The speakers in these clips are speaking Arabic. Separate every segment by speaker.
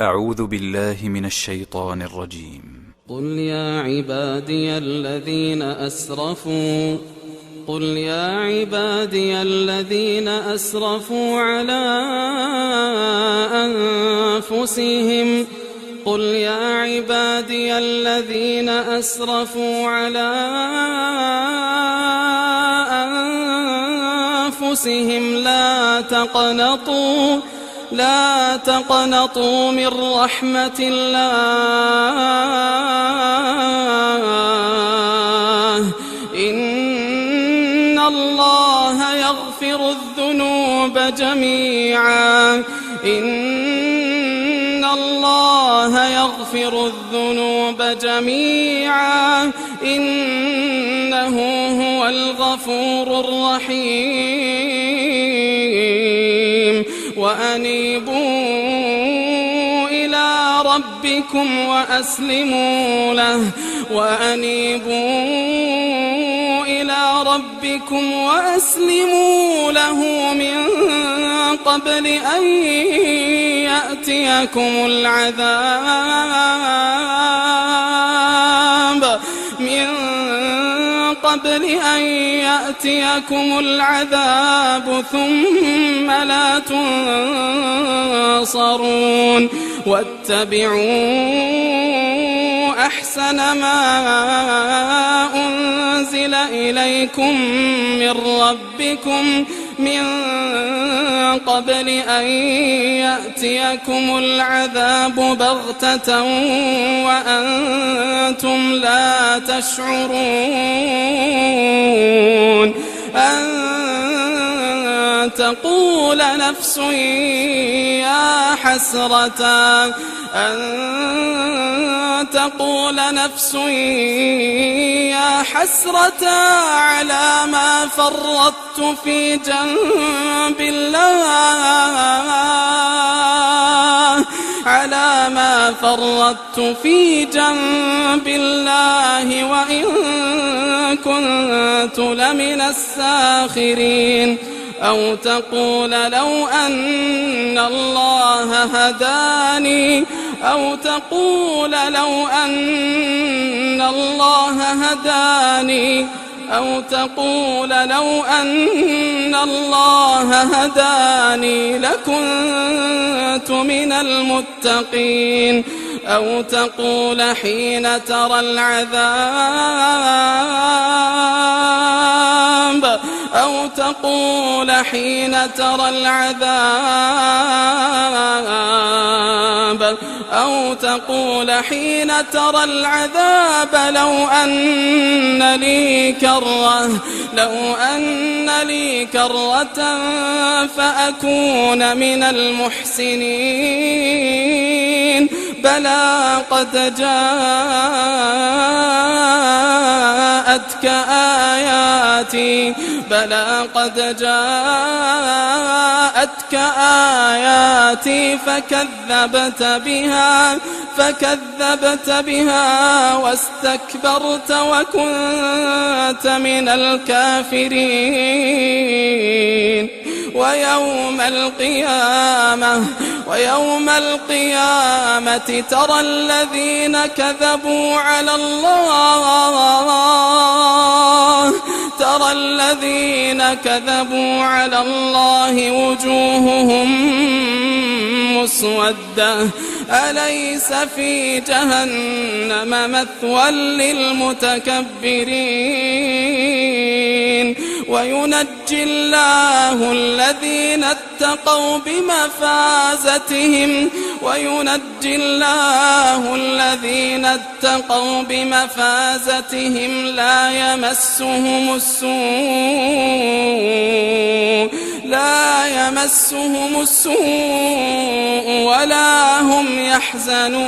Speaker 1: أعوذ بالله من الشيطان الرجيم.
Speaker 2: قل يا عبادي الذين أسرفوا على أنفسهم لا تقنطوا من رحمة الله إن الله يغفر الذنوب جميعا إنه هو الغفور الرحيم وأنيبوا إلى ربكم وأسلموا له من قبل أن يأتيكم العذاب ثم لا تنصرون واتبعوا أحسن ما أنزل إليكم من ربكم من قبل أن يأتيكم العذاب بغتة وأنتم لا تشعرون أن تقول نفس يا حسرة على ما فرطت في جنب الله وإن كنت لمن الساخرين أو تقول لو أن الله هداني لكنت من المتقين أو تقول حين ترى العذاب لو أن لي كرة فأكون من المحسنين بلى قد جاءتك آياتي فكذبت بها واستكبرت وكنت من الكافرين ويوم القيامة ترى الذين كذبوا على الله وجوههم مسودة أليس في جهنم مثوى للمتكبرين وينجي الله الذين اتقوا بمفازتهم لا يمسهم السوء ولا هم يحزنون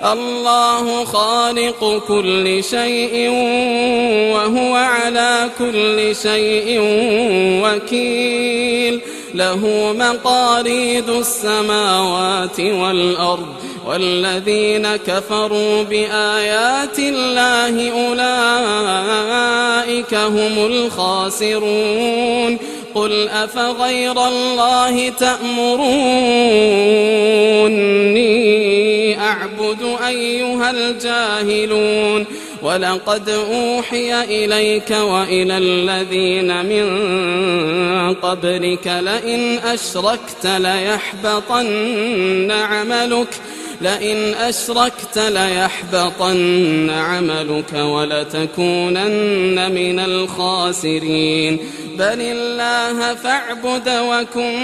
Speaker 2: الله خالق كل شيء وهو على كل شيء وكيل له مقاليد السماوات والأرض والذين كفروا بآيات الله أولئك هم الخاسرون قل أفغير الله تأمرون أيها الجاهلون ولقد أوحي إليك وإلى الذين من قبلك لئن أشركت ليحبطن عملك ولتكونن من الخاسرين بل الله فاعبد وكن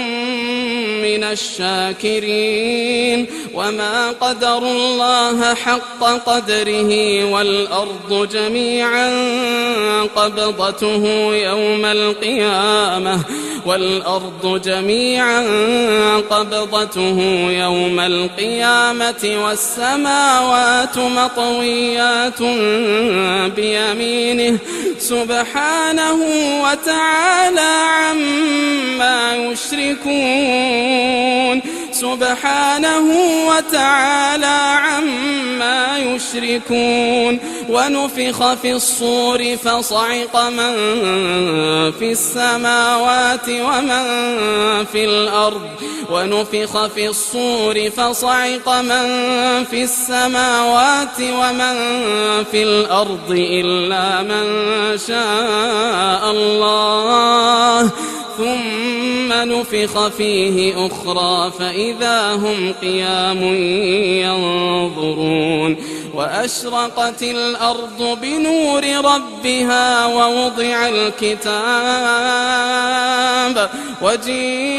Speaker 2: من الشاكرين وما قدروا الله حق قدره والأرض جميعا قبضته يوم القيامة والسماوات مطويات بيمينه سبحانه وتعالى عما يشركون ونفخ في الصور فصعق من في السماوات ومن في الأرض إلا من شاء الله ثم نفخ فيه أخرى فإذا هم قيام ينظرون وأشرقت الأرض بنور ربها ووضع الكتاب وجيء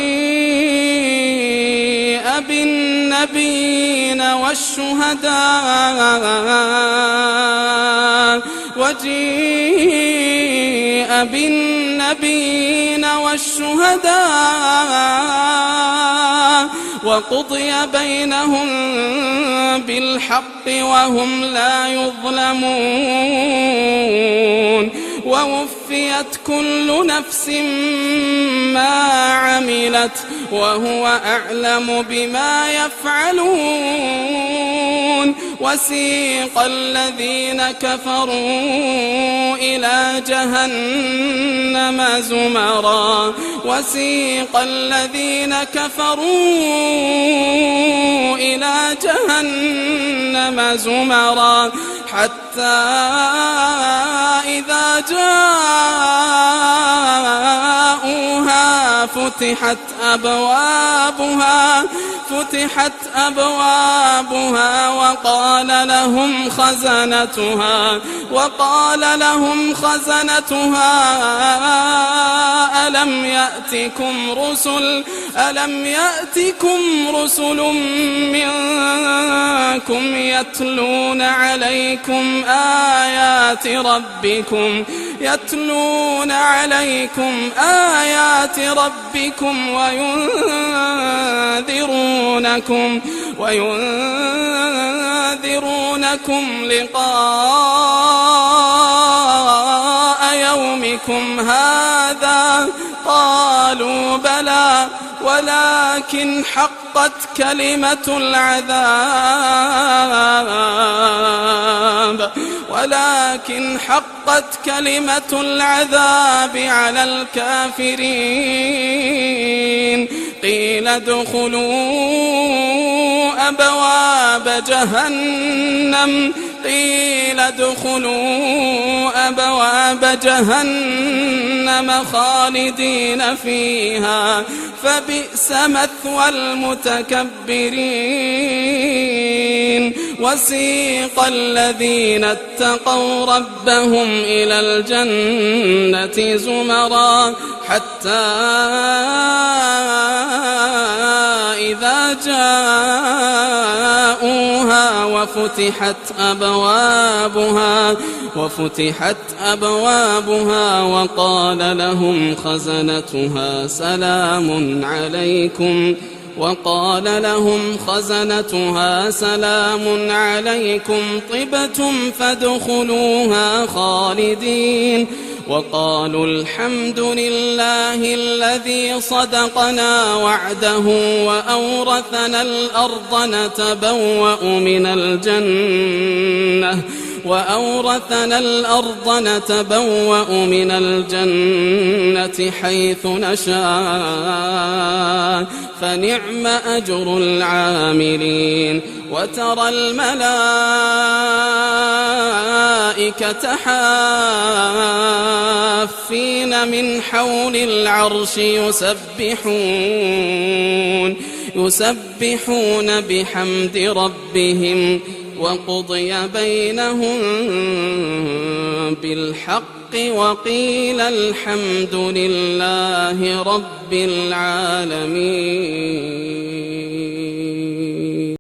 Speaker 2: بالنبيين والشهداء وقضي بينهم بالحق وهم لا يظلمون ووفيت كل نفس ما عملت وهو أعلم بما يفعلون وسيق الذين كفروا إلى جهنم زمرا حتى إذا جاءوها فتحت أبوابها وقال لهم خزنتها ألم يأتكم رسل منكم يتلون عليكم آيات ربكم وينذرونكم لقاء يومكم هذا قالوا بلى ولكن حقت كلمة العذاب على الكافرين قيل ادخلوا أبواب جهنم خالدين فيها فبئس مثوى المتكبرين وسيق الذين اتقوا ربهم إلى الجنة زمرا حتى إذا جاءوها وفتحت أبوابها وقال لهم خزنتها سلام عليكم طبتم فادخلوها خالدين وقالوا الحمد لله الذي صدقنا وعده وأورثنا الأرض وأورثنا الأرض نتبوأ من الجنة حيث نشاء فنعم أجر العاملين وترى الملائكة حافين من حول العرش يسبحون بحمد ربهم وقضي بينهم بالحق وقيل الحمد لله رب العالمين.